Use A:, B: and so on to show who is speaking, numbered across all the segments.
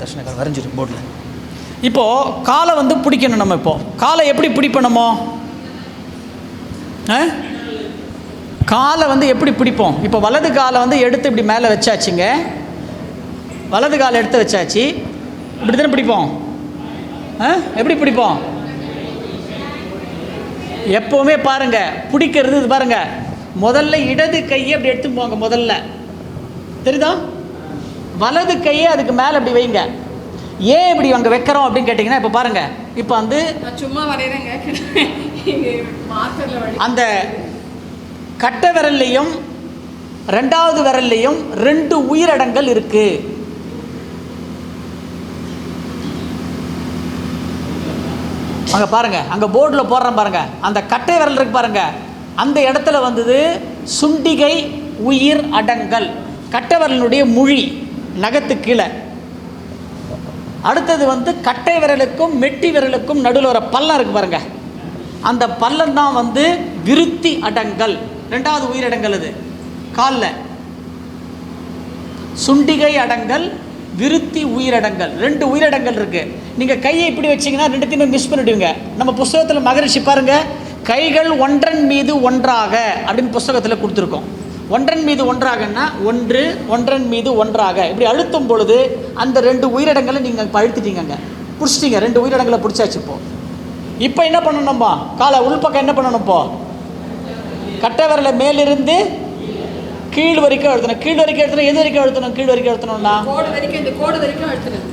A: தர்ஷனக்கால் வரைஞ்சிடும் போர்டில். இப்போது காலை வந்து பிடிக்கணும். நம்ம இப்போது காலை எப்படி பிடிப்பணுமோ, காலை வந்து எப்படி பிடிப்போம்? இப்போ வலது காலை வந்து எடுத்து இப்படி மேலே வச்சாச்சுங்க. வலது காலை எடுத்து வச்சாச்சு. இப்படி தானே பிடிப்போம். எப்படி பிடிப்போம்? எப்போவுமே பாருங்கள், பிடிக்கிறது இது பாருங்கள், முதல்ல இடது கையை அப்படி எடுத்து போங்க. முதல்ல தெரியுதா? வலது கையை அதுக்கு மேலே அப்படி வைங்க. ஏன் இப்படி அங்கே வைக்கிறோம் அப்படின்னு கேட்டிங்கன்னா, இப்போ பாருங்கள், இப்போ வந்து
B: சும்மா வரைகிறேங்க.
A: அந்த கட்டை விரல்லையும் ரெண்டாவது விரல்லையும் 2 உயிரடங்கள் இருக்கு. அங்கே பாருங்க, அங்கே போர்டில் போடுறேன் பாருங்க, அந்த கட்டை விரல் இருக்கு பாருங்க, அந்த இடத்துல வந்தது சுண்டிகை உயிர் அடங்கல், கட்டை விரலினுடைய முழி நகத்து கீழே. அடுத்தது வந்து கட்டை விரலுக்கும் மெட்டி விரலுக்கும் நடுவில் வர பள்ளம் இருக்கு பாருங்க, அந்த பள்ளம் தான் வந்து விருத்தி அடங்கல், 2வது உயிரடங்கல். அது காலில் சுண்டிகை அடங்கல், விருத்தி உயிரடங்கல், 2 உயிரடங்கல் இருக்குது. நீங்கள் கையை இப்படி வச்சிங்கன்னா 2த்தையுமே மிஸ் பண்ணிவிடுவீங்க. நம்ம புஸ்தகத்தில் மகரிஷி பாருங்கள், கைகள் ஒன்றன் மீது ஒன்றாக அப்படின்னு புஸ்தகத்தில் கொடுத்துருக்கோம். ஒன்றன் மீது ஒன்றாகன்னா ஒன்றன் மீது ஒன்றாக இப்படி அழுத்தும் பொழுது அந்த 2 உயிரிடங்களை நீங்கள் இப்போ அழுத்திட்டீங்க, பிடிச்சிட்டிங்க. 2 உயிரிடங்களை பிடிச்சாச்சு. இப்போ என்ன பண்ணணும்பா? காலை உள்பக்கம் என்ன பண்ணணும்ப்போ? கட்டை விரலை மேலிருந்து கீழ் வரைக்கும் அழுத்தணும். கீழ் வரைக்கும் அழுத்தணும். எது வரைக்கும் அழுத்தணும்? கீழ் வரைக்கும் அழுத்தணும்னா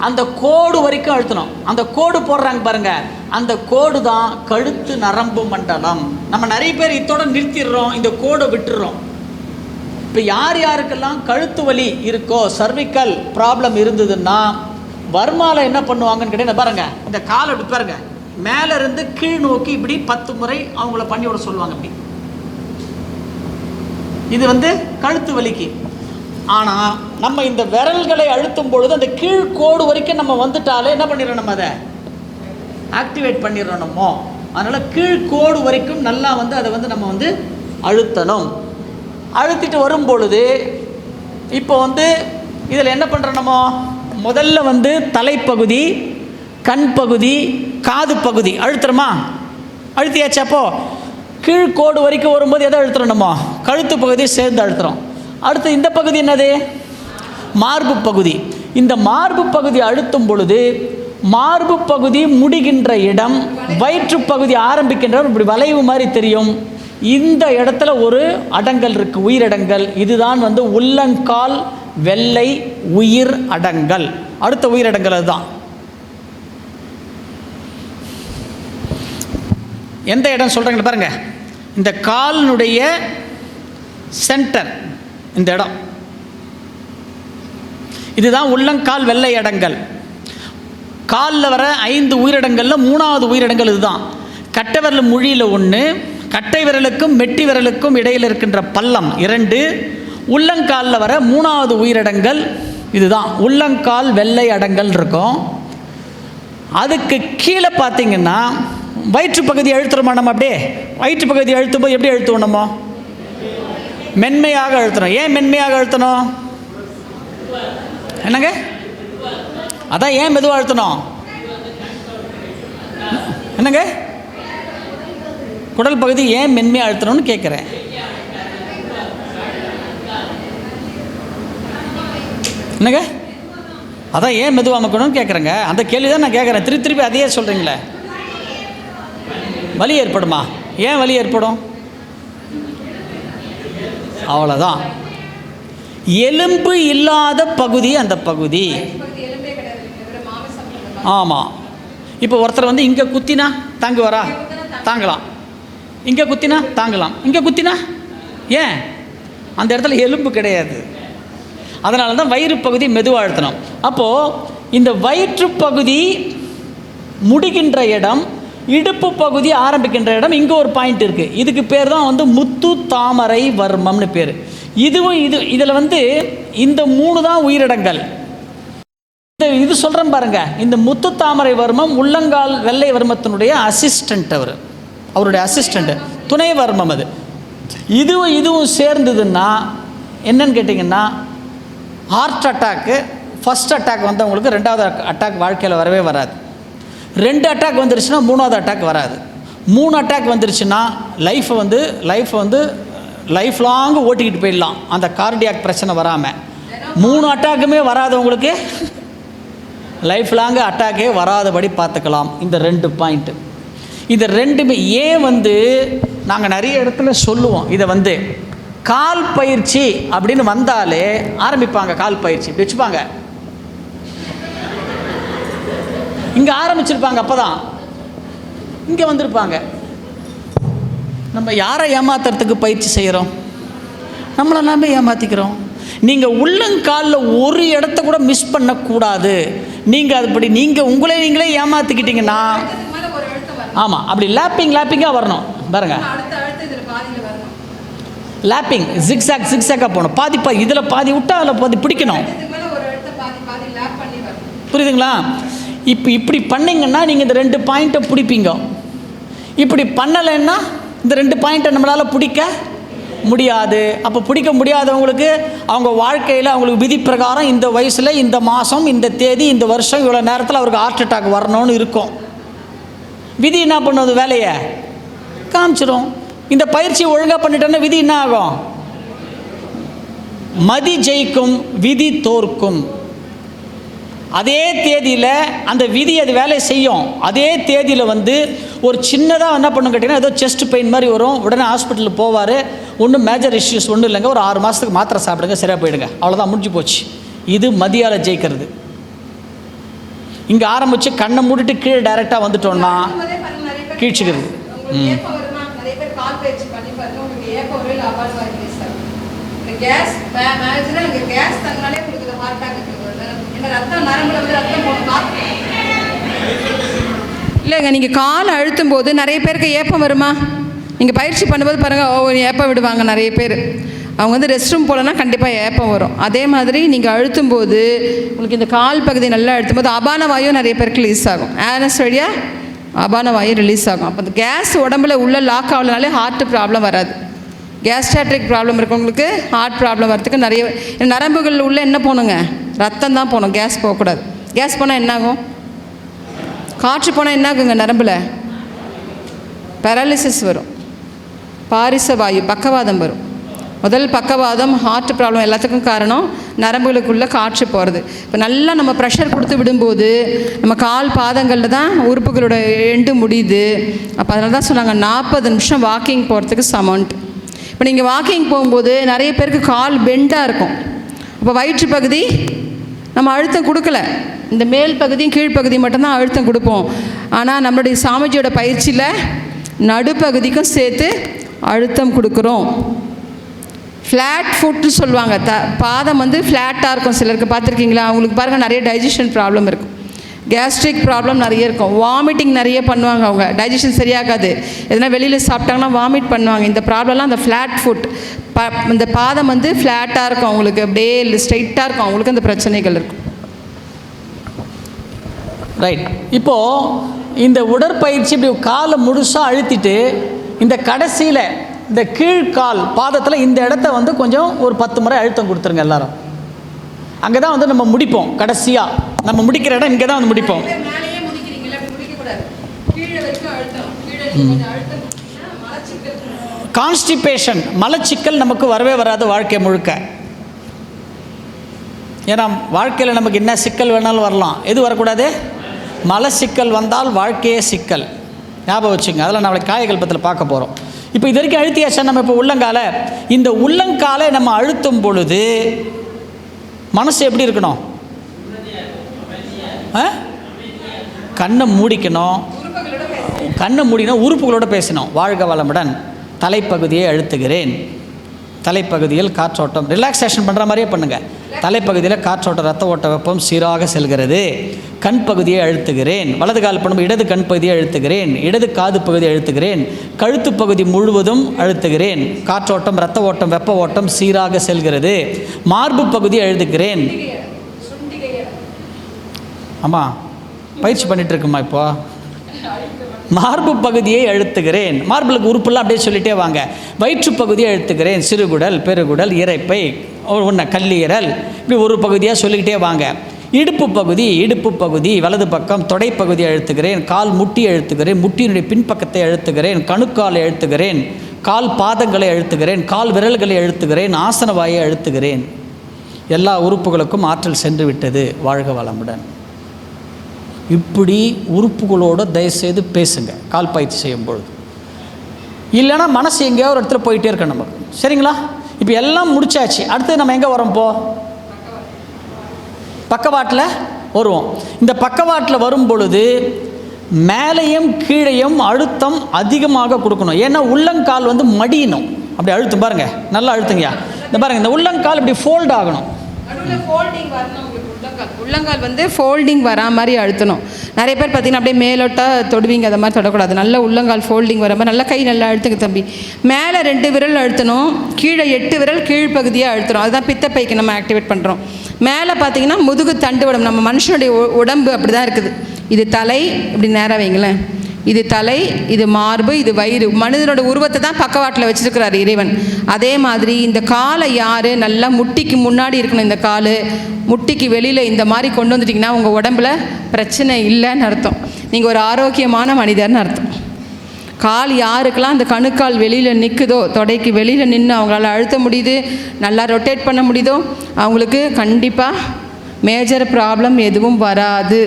A: அந்த கோடு வரைக்கும் அழுத்தணும். அந்த கோடு போடுறாங்க பாருங்க, அந்த கோடு தான் கழுத்து நரம்பு மண்டலம். நம்ம நிறைய பேர் இதோட நிறுத்திடுறோம், இந்த கோடை விட்டுடுறோம். இப்போ யாருக்கெல்லாம் கழுத்து வலி இருக்கோ, சர்விக்கல் ப்ராப்ளம் இருந்ததுன்னா வர்மாவில் என்ன பண்ணுவாங்கன்னு கேட்டீங்கன்னா பாருங்க, இந்த காலை இப்படி பாருங்க, மேலே இருந்து கீழ் நோக்கி இப்படி 10 முறை அவங்கள பண்ணி விட சொல்லுவாங்க. இப்படி இது வந்து கழுத்து வலிக்கு. ஆனால் நம்ம இந்த விரல்களை அழுத்தும் பொழுது அந்த கீழ் கோடு வரைக்கும் நம்ம வந்துட்டாலே என்ன பண்ணிடுறோம்? நம்ம அதை ஆக்டிவேட் பண்ணிடுறோம் நம்ம. அதனால் கீழ் கோடு வரைக்கும் நல்லா வந்து அதை வந்து நம்ம வந்து அழுத்தணும். அழுத்திட்டு வரும் பொழுது இப்போ வந்து இதில் என்ன பண்ணுறோம்? நம்ம முதல்ல வந்து தலைப்பகுதி, கண் பகுதி, காது பகுதி அழுத்துறோமா? அழுத்தியாச்சு. அப்போது கீழ்கோடு வரைக்கும் வரும்போது எதை அழுத்துறோம்? நம்ம கழுத்து பகுதியை சேர்ந்து அழுத்துறோம். அடுத்து இந்த பகுதி என்னது? மார்பு பகுதி. இந்த மார்பு பகுதி அழுத்தும் பொழுது மார்பு பகுதி முடிகின்ற இடம், வயிற்று பகுதி ஆரம்பிக்கின்ற இப்படி வளைவு மாதிரி தெரியும். இந்த இடத்துல ஒரு அடங்கல் இருக்குது, உயிரடங்கல். இதுதான் வந்து உள்ளங்கால் வெள்ளை உயிர் அடங்கல். அடுத்த உயிரடங்கல் அதுதான். எந்த இடம் சொல்கிறீங்க பாருங்கள், இந்த காலினுடைய சென்டர், இந்த இடம், இதுதான் உள்ளங்கால் வெள்ளை அடங்கல். காலில் வர 5 உயிரிடங்களில் 3வது உயிரிடங்கள் இதுதான். கட்டை விரல் முழியில் 1, கட்டை விரலுக்கும் மெட்டி விரலுக்கும் இடையில் இருக்கின்ற பள்ளம் 2, உள்ளங்காலில் வர 3வது உயிரிடங்கள் இதுதான். உள்ளங்கால் வெள்ளை அடங்கல் இருக்கும். அதுக்கு கீழே பார்த்தீங்கன்னா வயிற்று பகுதி அழுத்துறோமா? நம்ம அப்படியே வயிற்று பகுதி அழுத்தும் போது எப்படி அழுத்துவோம்? நம்ம மென்மையாக அழுத்தணும். ஏன் மென்மையாக அழுத்தணும்? என்னங்க? அதான் ஏன் மெதுவாக அழுத்தணும்? என்னங்க? குடல் பகுதி ஏன் மென்மையாக அழுத்தணும்னு கேட்குறேன். என்னங்க? அதான் ஏன் மெதுவாக அமுக்கணும்னு கேட்குறேங்க. அந்த கேள்வி தான் நான் கேட்குறேன். திருப்பி அதையே சொல்கிறீங்களே. வலி ஏற்படுமா? ஏன் வலி ஏற்படும்? அவ்வளோதான். எலும்பு இல்லாத பகுதி அந்த பகுதி. ஆமாம். இப்போ ஒருத்தர் வந்து இங்கே குத்தினா தாங்குவாரா? தாங்கலாம். இங்கே குத்தினா தாங்கலாம். இங்கே குத்தினா ஏன்? அந்த இடத்துல எலும்பு கிடையாது. அதனால தான் வயிறு பகுதி மெதுவாக அழுத்தணும். அப்போது இந்த வயிற்று பகுதி முடிகின்ற இடம், இடுப்பு பகுதி ஆரம்பிக்கின்ற இடம், இங்கே ஒரு பாயிண்ட் இருக்குது. இதுக்கு பேர் தான் வந்து முத்து தாமரை வர்மம்னு பேர். இதில் வந்து இந்த 3 தான் உயிரிடங்கள். இது சொல்கிறேன் பாருங்க, இந்த முத்து தாமரை வர்மம் உள்ளங்கால் வெள்ளை வர்மத்தினுடைய அசிஸ்டண்ட். அவருடைய அசிஸ்டண்ட், துணை வர்மம். அது இதுவும் சேர்ந்ததுன்னா என்னன்னு கேட்டிங்கன்னா ஹார்ட் அட்டாக்கு, ஃபஸ்ட் அட்டாக் வந்தவங்களுக்கு ரெண்டாவது அட்டாக் வாழ்க்கையில் வரவே வராது. 2 அட்டாக் வந்துருச்சுன்னா 3வது அட்டாக் வராது. 3 அட்டாக் வந்துருச்சுன்னா லைஃப்பை வந்து லைஃப் லாங்கு ஓட்டிக்கிட்டு போயிடலாம் அந்த கார்டியாக் பிரச்சனை வராமல். 3 அட்டாக்குமே வராதவங்களுக்கு லைஃப் லாங்கு அட்டாக்கே வராதபடி பார்த்துக்கலாம். இந்த 2 பாயிண்ட்டு, இது ரெண்டுமே ஏன் நாங்கள் நிறைய இடத்துல சொல்லுவோம். இதை கால் பயிற்சி அப்படின்னு வந்தாலே ஆரம்பிப்பாங்க. கால் பயிற்சி இப்படி வச்சுப்பாங்க, இங்கே ஆரம்பிச்சிருப்பாங்க, அப்போ தான் இங்கே வந்திருப்பாங்க. நம்ம யாரை ஏமாத்துறதுக்கு பயிற்சி செய்கிறோம்? நம்மளை நாமே ஏமாற்றிக்கிறோம். நீங்கள் உள்ளங்காலில் ஒரு இடத்த கூட மிஸ் பண்ணக்கூடாது. நீங்கள் அதுபடி உங்களே நீங்களே ஏமாற்றிக்கிட்டீங்கன்னா, ஆமாம், அப்படி லேப்பிங்காக வரணும் பாருங்க. லேப்பிங் ஜிக்ஸாக்காக போகணும். பாதி இதில் பாதி விட்டா அதில் பாதி பிடிக்கணும். புரியுதுங்களா? இப்படி பண்ணிங்கன்னா நீங்கள் இந்த 2 பாயிண்ட்டை பிடிப்பீங்க. இப்படி பண்ணலைன்னா இந்த 2 பாயிண்ட்டை நம்மளால் பிடிக்க முடியாது. அப்போ பிடிக்க முடியாதவங்களுக்கு அவங்க வாழ்க்கையில் அவங்களுக்கு விதி பிரகாரம் இந்த வயசில் இந்த மாதம் இந்த தேதி இந்த வருஷம் இவ்வளோ நேரத்தில் அவருக்கு ஹார்ட் அட்டாக் வரணும்னு இருக்கும். விதி என்ன பண்ணுவது? வேலையை காமிச்சிடும். இந்த பயிற்சியை ஒழுங்காக பண்ணிட்டோன்னா விதி என்ன ஆகும்? மதி ஜெயிக்கும், விதி தோற்கும். அதே தேதியில் அந்த விதி அது வேலை செய்யும். அதே தேதியில் ஒரு சின்னதாக என்ன பண்ணும் கேட்டிங்கன்னா, ஏதோ செஸ்ட் பெயின் மாதிரி வரும், உடனே ஹாஸ்பிட்டலுக்கு போவார். ஒன்றும் மேஜர் இஷ்யூஸ் ஒன்றும் இல்லைங்க, ஒரு 6 மாதத்துக்கு மாத்திரை சாப்பிடுங்க, சரியாக போயிடுங்க, அவ்வளோதான், முடிஞ்சு போச்சு. இது மதியால் ஜெயிக்கிறது. இங்கே ஆரம்பித்து கண்ணை மூடிட்டு கீழே டைரெக்டாக வந்துட்டோம்னா கீழ்ச்சிக்கிறது.
B: இல்லைங்க, நீங்கள் கால் அழுத்தும் போது நிறைய பேருக்கு ஏப்பம் வருமா? நீங்கள் பயிற்சி பண்ணும்போது பாருங்கள், ஏப்பம் விடுவாங்க நிறைய பேர். அவங்க ரெஸ்ட் ரூம் போகலன்னா கண்டிப்பாக ஏப்பம் வரும். அதே மாதிரி நீங்கள் அழுத்தும் போது உங்களுக்கு இந்த கால் பகுதி நல்லா அழுத்தும் போது அபான வாயு நிறைய பேருக்கு ரிலீஸ் ஆகும். ஆனஸ் வழியாக அபான வாயு ரிலீஸ் ஆகும். அப்போ அந்த கேஸ் உடம்புல உள்ளே லாக் ஆகலனாலே ஹார்ட் ப்ராப்ளம் வராது. கேஸ்ட்ராட்ரிக் ப்ராப்ளம் இருக்கவங்களுக்கு ஹார்ட் ப்ராப்ளம் வரதுக்கு நிறைய நரம்புகள் உள்ளே என்ன போகணுங்க? ரத்தம் தான் போகணும், கேஸ் போகக்கூடாது. கேஸ் போனால் என்னாகும்? காற்று போனால் என்னாகுங்க? நரம்பில் பேரலிசிஸ் வரும், பாரிச வாயு, பக்கவாதம் வரும். முதல் பக்கவாதம், ஹார்ட் ப்ராப்ளம் எல்லாத்துக்கும் காரணம் நரம்புகளுக்குள்ளே காற்று போகிறது. இப்போ நல்லா நம்ம ப்ரெஷர் கொடுத்து விடும்போது நம்ம கால் பாதங்களில் தான் உறுப்புகளோட எண்டு முடியுது. அப்போ அதனால தான் சொன்னாங்க 40 நிமிஷம் வாக்கிங் போகிறதுக்கு சமௌண்ட். இப்போ நீங்கள் வாக்கிங் போகும்போது நிறைய பேருக்கு கால் பெண்டாக இருக்கும். அப்போ வயிற்று பகுதி நம்ம அழுத்தம் கொடுக்கல, இந்த மேல் பகுதியும் கீழ்ப்பகுதியும் மட்டும்தான் அழுத்தம் கொடுப்போம். ஆனால் நம்மளுடைய சாமிஜியோட பயிற்சியில் நடுப்பகுதிக்கும் சேர்த்து அழுத்தம் கொடுக்குறோம். ஃப்ளாட் ஃபுட்னு சொல்லுவாங்க. பாதம் ஃப்ளாட்டாக இருக்கும். சிலருக்கு பார்த்துருக்கீங்களா? அவங்களுக்கு பாருங்கள் நிறைய டைஜஷன் ப்ராப்ளம் இருக்கும், கேஸ்ட்ரிக் ப்ராப்ளம் நிறைய இருக்கும், வாமிட்டிங் நிறைய பண்ணுவாங்க. அவங்க டைஜஷன் சரியாகாது, எதனா வெளியில் சாப்பிட்டாங்கன்னா வாமிட் பண்ணுவாங்க. இந்த ப்ராப்ளம்லாம் அந்த ஃப்ளாட் ஃபுட், இந்த பாதம் ஃப்ளாட்டாக இருக்கும், அவங்களுக்கு அப்படியே ஸ்ட்ரைட்டாக இருக்கும், அவங்களுக்கு அந்த பிரச்சனைகள் இருக்கும்.
A: ரைட். இப்போது இந்த உடற்பயிற்சி இப்படி காலை முழுசாக அழுத்திட்டு இந்த கடைசியில் இந்த கீழ்கால் பாதத்தில் இந்த இடத்த கொஞ்சம் ஒரு 10 முறை அழுத்தம் கொடுத்துருங்க எல்லாரும். அங்கே தான் நம்ம முடிப்போம். கடைசியாக நம்ம முடிக்கிற இடம் இங்கே தான் முடிப்போம். கான்ஸ்டிபேஷன், மலச்சிக்கல் நமக்கு வரவே வராது வாழ்க்கை முழுக்க. ஏன்னா வாழ்க்கையில் நமக்கு என்ன சிக்கல் வேணாலும் வரலாம், எது வரக்கூடாது? மலச்சிக்கல் வந்தால் வாழ்க்கையே சிக்கல். ஞாபகம் வச்சுங்க. அதெல்லாம் நாளைக்கு காயகல்பத்தில் பார்க்க போகிறோம். இப்போ இது வரைக்கும் அழுத்தியாச்சா? நம்ம இப்போ உள்ளங்காலை, இந்த உள்ளங்காலை நம்ம அழுத்தும் பொழுது மனசு எப்படி இருக்கணும்? கண்ணை மூடிக்கணும். கண்ணை மூடினா உறுப்புகளோடு பேசணும். வாழ்க வளமுடன். தலைப்பகுதியை அழுத்துகிறேன். தலைப்பகுதியில் காற்றோட்டம், ரிலாக்ஸேஷன் பண்ணுற மாதிரியே பண்ணுங்கள். தலைப்பகுதியில் காற்றோட்டம், ரத்த ஓட்ட வெப்பம் சீராக செல்கிறது. கண் பகுதியை அழுத்துகிறேன். வலது கால் பண்ணும்போது இடது கண் பகுதியை அழுத்துகிறேன். இடது காது பகுதியை அழுத்துகிறேன். கழுத்து பகுதி முழுவதும் அழுத்துகிறேன். காற்றோட்டம், ரத்த ஓட்டம், வெப்ப ஓட்டம் சீராக செல்கிறது. மார்பு பகுதியை அழுத்துகிறேன். ஆமாம், பயிற்சி பண்ணிகிட்டு இருக்குமா இப்போ? மார்பு பகுதியை அழுத்துகிறேன். மார்புக்கு உறுப்புலாம் அப்படியே சொல்லிகிட்டே வாங்க. வயிற்று பகுதியை அழுத்துகிறேன். சிறுகுடல், பெருகுடல், இரைப்பை, கல்லீரல், இப்படி ஒரு பகுதியாக சொல்லிக்கிட்டே வாங்க. இடுப்பு பகுதி வலது பக்கம், தொடைப்பகுதியை அழுத்துகிறேன், கால் முட்டி அழுத்துகிறேன், முட்டியினுடைய பின்பக்கத்தை அழுத்துகிறேன், கணுக்காலை அழுத்துகிறேன், கால் பாதங்களை அழுத்துகிறேன், கால் விரல்களை அழுத்துகிறேன், ஆசன வாயை அழுத்துகிறேன். எல்லா உறுப்புகளுக்கும் ஆற்றல் சென்று விட்டது. வாழ்க வளமுடன். இப்படி உறுப்புகளோடு தயவுசெய்து பேசுங்க கால் பயிற்சி செய்யும் பொழுது. இல்லைன்னா மனசு எங்கேயோ ஒரு இடத்துல போயிட்டே இருக்க நமக்கு. சரிங்களா? இப்போ எல்லாம் முடிச்சாச்சு. அடுத்து நம்ம எங்கே வரோம்? பக்கவாட்டில் வருவோம். இந்த பக்கவாட்டில் வரும் பொழுது மேலேயும் கீழையும் அழுத்தம் அதிகமாக கொடுக்கணும். ஏன்னா உள்ளங்கால் வந்து மடியணும். அப்படி அழுத்தும் பாருங்கள், நல்லா அழுத்துங்கய்யா. இந்த பாருங்கள், இந்த உள்ளங்கால் இப்படி ஃபோல்ட் ஆகணும்.
B: ஃபோல்டிங் வரணும். உள்ளங்கால் வந்து ஃபோல்டிங் வரா மாதிரி அழுத்தணும். நிறைய பேர் பார்த்தீங்கன்னா அப்படியே மேலோட்டா தொடுவீங்க, அதை மாதிரி தொடக்கூடாது. நல்ல உள்ளங்கால் ஃபோல்டிங் வர மாதிரி நல்லா கை நல்லா அழுத்துங்க தம்பி. மேலே 2 விரல் அழுத்தணும், கீழே 8 விரல் கீழ்ப்பகுதியாக அழுத்தணும். அதுதான் பித்தப்பைக்கு நம்ம ஆக்டிவேட் பண்ணுறோம். மேலே பார்த்தீங்கன்னா முதுகு தண்டுவடம். நம்ம மனுஷனுடைய உடம்பு அப்படி தான் இருக்குது. இது தலை, இப்படி நேராக வைங்களேன். இது தலை, இது மார்பு, இது வயிறு. மனிதனோட உருவத்தை தான் பக்கவாட்டில் வச்சுருக்கிறார் இறைவன். அதே மாதிரி இந்த காலை யார் நல்லா முட்டிக்கு முன்னாடி இருக்கணும். இந்த கால் முட்டிக்கு வெளியில் இந்த மாதிரி கொண்டு வந்துட்டிங்கன்னா உங்கள் உடம்புல பிரச்சனை இல்லைன்னு அர்த்தம். நீங்கள் ஒரு ஆரோக்கியமான மனிதர்னு அர்த்தம். கால் யாருக்கெல்லாம் அந்த கணுக்கால் வெளியில் நிற்குதோ, தொடைக்கு வெளியில் நின்று அவங்களால அழுத்த முடியுது, நல்லா ரொட்டேட் பண்ண முடியுதோ, அவங்களுக்கு கண்டிப்பாக மேஜர் ப்ராப்ளம் எதுவும் வராது.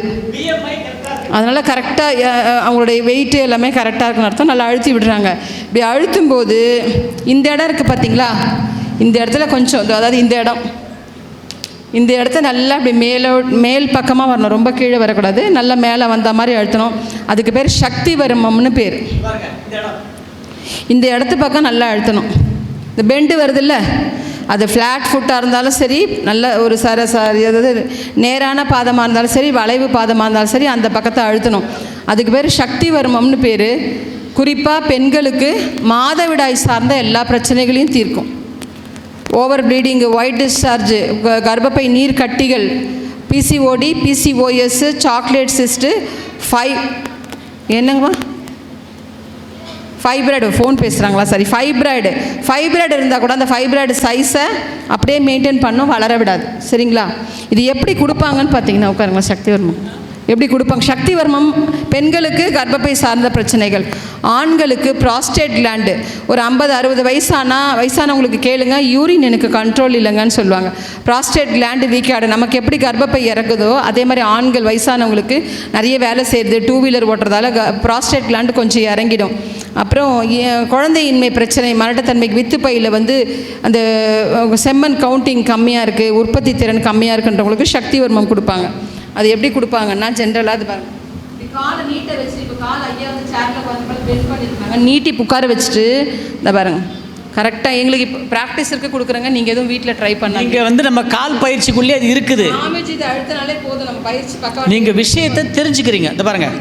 B: அதனால் கரெக்டாக அவங்களுடைய வெயிட்டு எல்லாமே கரெக்டாக இருக்குன்னு அர்த்தம். நல்லா அழுத்தி விடுறாங்க. இப்படி அழுத்தும்போது இந்த இடம் இருக்குது பார்த்தீங்களா, இந்த இடத்துல கொஞ்சம், அதாவது இந்த இடத்த நல்லா அப்படி மேல் பக்கமாக வரணும். ரொம்ப கீழே வரக்கூடாது, நல்லா மேலே வந்த மாதிரி அழுத்தணும். அதுக்கு பேர் சக்தி வர்மம்னு பேர். இந்த இடத்து பக்கம் நல்லா அழுத்தணும். இந்த பெண்டு வருதில்ல, அது ஃப்ளாட் ஃபுட்டாக இருந்தாலும் சரி, நல்ல ஒரு அதாவது நேரான பாதமாக இருந்தாலும் சரி, வளைவு பாதமாக இருந்தாலும் சரி, அந்த பக்கத்தை அழுத்தணும். அதுக்கு பேர் சக்தி வர்மம்னு பேர். குறிப்பாக பெண்களுக்கு மாதவிடாய் சார்ந்த எல்லா பிரச்சனைகளையும் தீர்க்கும். ஓவர் ப்ளீடிங்கு, ஒயிட் டிஸ்சார்ஜு, கர்ப்பப்பை நீர் கட்டிகள், பிசிஓடி, பிசிஓஎஸ், சாக்லேட் சிஸ்ட்டு, என்னங்கம்மா ஃபைப்ராய்டு, ஃபோன் பேசுகிறாங்களா? சரி, ஃபைப்ராய்டு இருந்தால் கூட அந்த ஃபைப்ராய்டு சைஸை அப்படியே மெயின்டைன் பண்ணும், வளர விடாது. சரிங்களா? இது எப்படி கொடுப்பாங்கன்னு பார்த்தீங்கன்னா, உட்காருங்களா, சக்திவர்மம் எப்படி கொடுப்பாங்க? சக்திவர்மம் பெண்களுக்கு கர்ப்பப்பை சார்ந்த பிரச்சனைகள், ஆண்களுக்கு ப்ராஸ்டேட் கிளாண்டு. ஒரு 50-60 வயசானவங்களுக்கு கேளுங்க, யூரின் எனக்கு கண்ட்ரோல் இல்லைங்கன்னு சொல்லுவாங்க. ப்ராஸ்டேட் கிளாண்டு வீக்காடு. நமக்கு எப்படி கர்ப்பப்பை இறக்குதோ அதே மாதிரி ஆண்கள் வயசானவங்களுக்கு நிறைய வேலை செய்கிறது, 2 வீலர் ஓட்டுறதால ப்ராஸ்டேட் கிளாண்டு கொஞ்சம் இறங்கிடும். அப்புறம் குழந்தையின்மை பிரச்சனை, மலட்டுத்தன்மைக்கு, வித்துப்பையில் வந்து அந்த செம்மன் கவுண்டிங் கம்மியாக இருக்குது, உற்பத்தி திறன் கம்மியாக இருக்குன்றவங்களுக்கு சக்திவர்மம் கொடுப்பாங்க. அது எப்படி கொடுப்பாங்கன்னா, ஜென்ரலாக அது பாருங்கள், காலை நீட்டை வச்சுட்டு, இப்போ கால் ஐயா வந்து சேரில் பார்த்து பெண்ட் பண்ணியிருக்காங்க, நீட்டி உட்கார வச்சுட்டு இந்த பாருங்கள், கரெக்டாக எங்களுக்கு இப்போ ப்ராக்டிஸ் இருக்க கொடுக்குறாங்க. நீங்கள் எதுவும் வீட்டில் ட்ரை பண்ணாங்க.
A: இங்கே வந்து நம்ம கால் பயிற்சிக்குள்ளே அது இருக்குது.
B: சாமிஜி இதை அழுத்தினாலே போதும், நம்ம பயிற்சி பக்கம்
A: நீங்கள் விஷயத்தை தெரிஞ்சுக்கிறீங்க. இந்த பாருங்கள்,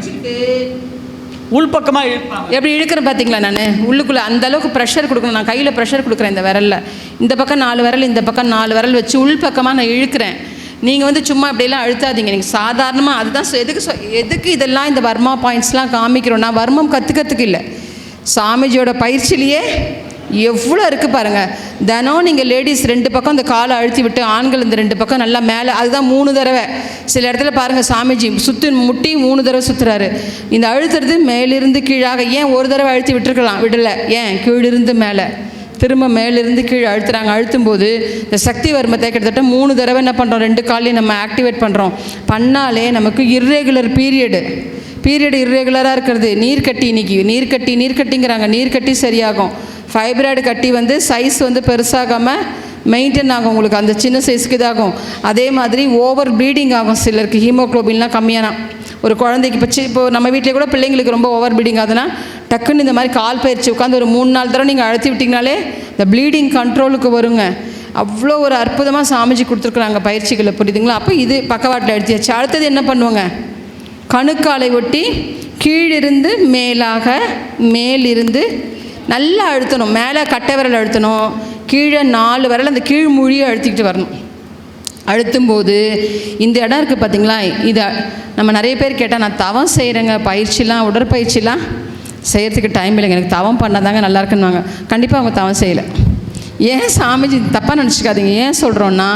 A: உள்பக்கமாக இழுப்பாங்க.
B: எப்படி இழுக்கிறேன் பார்த்தீங்களா? நான் உள்ளுக்குள்ளே அந்த அளவுக்கு ப்ரெஷர் கொடுக்கணும். நான் கையில் ப்ரெஷர் கொடுக்குறேன். இந்த விரலில் இந்த பக்கம் 4 விரல், இந்த பக்கம் 4 விரல் வச்சு உள்பக்கமாக நான் இழுக்கிறேன். நீங்கள் வந்து சும்மா அப்படியெல்லாம் அழுத்தாதீங்க. நீங்கள் சாதாரணமாக அதுதான் எதுக்கு இதெல்லாம் இந்த வர்மா பாயிண்ட்ஸ்லாம் காமிக்கிறோன்னா, வர்மம் கற்றுக்கிறதுக்கு இல்லை, சாமிஜியோட பயிற்சியிலேயே எவ்வளோ இருக்குது பாருங்கள். தினம் நீங்கள் லேடிஸ் 2 பக்கம் இந்த காலை அழுத்தி விட்டு, ஆண்கள் இந்த 2 பக்கம் நல்லா மேலே, அதுதான் 3 தடவை. சில இடத்துல பாருங்கள், சாமிஜி முட்டி 3 தடவை சுற்றுறாரு. இந்த அழுத்துறது மேலிருந்து கீழாக. ஏன் ஒரு தடவை அழுத்தி விட்டுருக்கலாம், விடலை. ஏன் கீழிருந்து மேலே, திரும்ப மேலிருந்து கீழே அழுத்துறாங்க. அழுத்தும்போது இந்த சக்தி வர்மத்தை கிட்டத்தட்ட 3 தடவை என்ன பண்ணுறோம், 2 காலையும் நம்ம ஆக்டிவேட் பண்ணுறோம். பண்ணாலே நமக்கு இர்ரெகுலர் பீரியடு இர்ரெகுலராக இருக்கிறது, நீர்க்கட்டி, இன்னைக்கு நீர்க்கட்டிங்கிறாங்க, நீர்க்கட்டி சரியாகும். ஃபைப்ராய்டு கட்டி வந்து சைஸ் வந்து பெருசாகாமல் மெயின்டைன் ஆகும், உங்களுக்கு அந்த சின்ன சைஸுக்கு இதாகும். அதே மாதிரி ஓவர் ப்ளீடிங் ஆகும் சிலருக்கு, ஹீமோக்ளோபின்லாம் கம்மியானா. ஒரு குழந்தைக்கு இப்போ நம்ம வீட்டிலே கூட பிள்ளைங்களுக்கு ரொம்ப ஓவர் ப்ளீடிங் ஆகுதுன்னா, டக்குன்னு இந்த மாதிரி கால் பயிற்சி உட்காந்து ஒரு 3-4 தடவை நீங்கள் அழுத்தி விட்டிங்கனாலே இந்த ப்ளீடிங் கண்ட்ரோலுக்கு வருங்க. அவ்வளோ ஒரு அற்புதமாக சாமிஜி கொடுத்துருக்குறாங்க பயிற்சிகளை, புரியுதுங்களா? அப்போ இது பக்கவாட்டில் அழுத்தியாச்சு. அடுத்தது என்ன பண்ணுவாங்க, கணுக்காலை ஒட்டி கீழிருந்து மேலாக, மேலிருந்து நல்லா அழுத்தணும். மேலே கட்டை விரல் அழுத்தணும், கீழே 4 விரல் அந்த கீழ் மொழியை அழுத்திக்கிட்டு வரணும். அழுத்தும்போது இந்த இடம் இருக்குது பார்த்தீங்களா, இதை நம்ம நிறைய பேர் கேட்டால், நான் தவம் செய்கிறேங்க, பயிற்சிலாம் உடற்பயிற்சிலாம் செய்கிறதுக்கு டைம் இல்லைங்க, எனக்கு தவம் பண்ணாதாங்க நல்லா இருக்குன்னுவாங்க. கண்டிப்பாக அவங்க தவம் செய்யலை. ஏன் சாமிஜி தப்பாக நினச்சிக்காதீங்க, ஏன் சொல்கிறோன்னா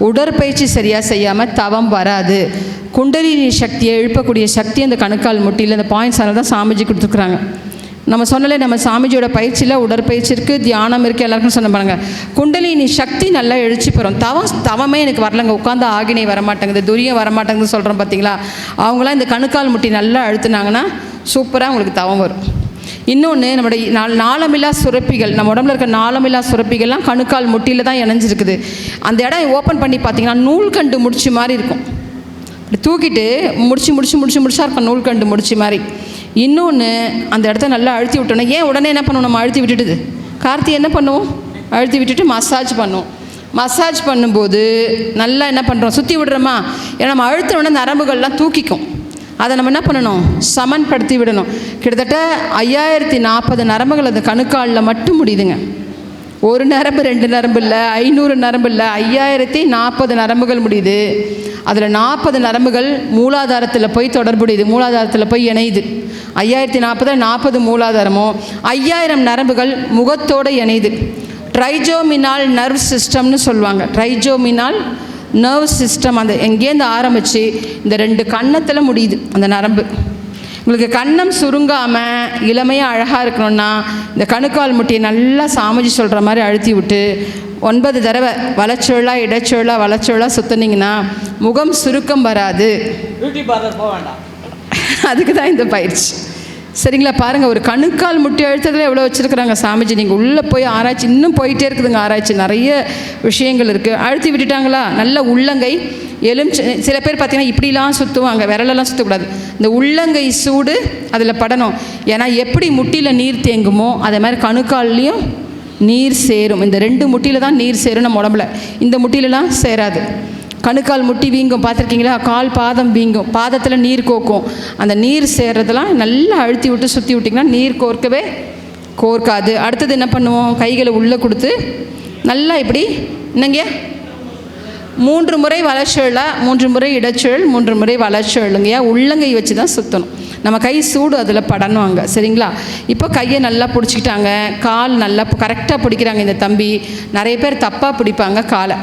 B: உடற்பயிற்சி சரியாக செய்யாமல் தவம் வராது. குண்டலினி சக்தியை எழுப்பக்கூடிய சக்தி அந்த கணுக்கால் முட்டியில் இந்த பாயிண்ட்ஸ் அதனால தான் சாமிஜி கொடுத்துருக்குறாங்க. நம்ம சொன்னாலே நம்ம சாமிஜியோட பயிற்சியில் உடற்பயிற்சி இருக்குது, தியானம் இருக்குது, எல்லாருக்கும் சொன்ன பாருங்க. குண்டலினி சக்தி நல்லா எழுச்சி பெறும். தவமே எனக்கு வரலங்க, உட்காந்து ஆகினை வரமாட்டேங்குது, துரியம் வரமாட்டேங்குது சொல்கிறோம் பார்த்தீங்களா, அவங்களாம் இந்த கணுக்கால் முட்டி நல்லா அழுத்துனாங்கன்னா சூப்பராக உங்களுக்கு தவம் வரும். இன்னொன்று, நம்மளுடைய நாளமில்லா சுரப்பிகள், நம்ம உடம்புல இருக்க நாளமில்லா சுரப்பிகள்லாம் கணுக்கால் முட்டியில் தான் இணைஞ்சிருக்குது. அந்த இடம் ஓப்பன் பண்ணி பார்த்தீங்கன்னா நூல்கண்டு முடிச்சு மாதிரி இருக்கும். இப்படி தூக்கிட்டு முடிச்சா இருக்கும் நூல்கண்டு முடிச்சு மாதிரி. இன்னொன்று, அந்த இடத்த நல்லா அழுத்தி விட்டோன்னா, ஏன் உடனே என்ன பண்ணுவோம், நம்ம அழுத்தி விட்டுடுது. கார்த்தி என்ன பண்ணுவோம், அழுத்தி விட்டுட்டு மசாஜ் பண்ணுவோம். மசாஜ் பண்ணும்போது நல்லா என்ன பண்ணுறோம், சுற்றி விடுறோமா, ஏன்னா நம்ம அழுத்தினோடனே நரம்புகள்லாம் தூக்கிக்கும். அதை நம்ம என்ன பண்ணணும், சமன்படுத்தி விடணும். கிட்டத்தட்ட 5040 நரம்புகள் அந்த கணுக்காலில் மட்டும் முடியுதுங்க. ஒரு நரம்பு 2 நரம்பு இல்லை, 500 நரம்பு இல்லை, 5040 நரம்புகள் முடியுது. அதில் 40 நரம்புகள் மூலாதாரத்தில் போய் தொடர்புடையுது, மூலாதாரத்தில் போய் இணையுது. 5040 40 மூலாதாரமும் 5000 நரம்புகள் முகத்தோடு இணையுது. ட்ரைஜோமினால் நர்வ் சிஸ்டம்னு சொல்லுவாங்க. ட்ரைஜோமினால் நர்வ் சிஸ்டம் அந்த எங்கேருந்து ஆரம்பித்து இந்த 2 கன்னத்தில் முடியுது அந்த நரம்பு. உங்களுக்கு கன்னம் சுருங்காமல் இளமையாக அழகாக இருக்கணும்னா இந்த கணுக்கால் முட்டியை நல்லா சாமிஜி சொல்கிற மாதிரி அழுத்தி விட்டு 9 தடவை வலச்சுழலாக இடச்சுழலாக வலச்சுழலாக சுற்றினீங்கன்னா முகம் சுருக்கம் வராது.
A: பியூட்டி பார்லர் போக வேண்டாம்.
B: அதுக்கு தான் இந்த பயிற்சி. சரிங்களா? பாருங்கள், ஒரு கணுக்கால் முட்டி அழுத்தத்தில் எவ்வளோ வச்சுருக்குறாங்க சாமிஜி. நீங்கள் உள்ளே போய் ஆராய்ச்சி இன்னும் போயிட்டே இருக்குதுங்க. ஆராய்ச்சி நிறைய விஷயங்கள் இருக்குது. அழுத்தி விட்டுட்டாங்களா, நல்ல உள்ளங்கை சில பேர் பார்த்திங்கன்னா இப்படிலாம் சுற்றுவாங்க, விரலெல்லாம் சுற்றக்கூடாது. இந்த உள்ளங்கை சூடு அதில் படணும். ஏன்னா எப்படி முட்டியில் நீர் தேங்குமோ அதே மாதிரி கணுக்கால்லையும் நீர் சேரும். இந்த 2 முட்டியில் தான் நீர் சேரும் நம்ம உடம்புல, இந்த முட்டிலலாம் சேராது. கணுக்கால் முட்டி வீங்கும், பார்த்துருக்கீங்களா? கால் பாதம் வீங்கும், பாதத்தில் நீர் கோக்கும். அந்த நீர் சேர்றதெல்லாம் நல்லா அழுத்தி விட்டு சுற்றி விட்டிங்கன்னா நீர் கோர்க்கவே கோர்க்காது. அடுத்தது என்ன பண்ணுவோம், கைகளை உள்ளே கொடுத்து நல்லா இப்படி என்னங்க 3 முறை வலச்சுழலா, 3 முறை இடச்சுழல், 3 முறை வலச்சுழலுங்கய்யா. உள்ளங்கை வச்சு தான் சுற்றணும். நம்ம கை சூடு அதில் படணும் அங்கே. சரிங்களா? இப்போ கையை நல்லா பிடிச்சிக்கிட்டாங்க, கால் நல்லா கரெக்டாக பிடிக்கிறாங்க இந்த தம்பி. நிறைய பேர் தப்பாக பிடிப்பாங்க காலை.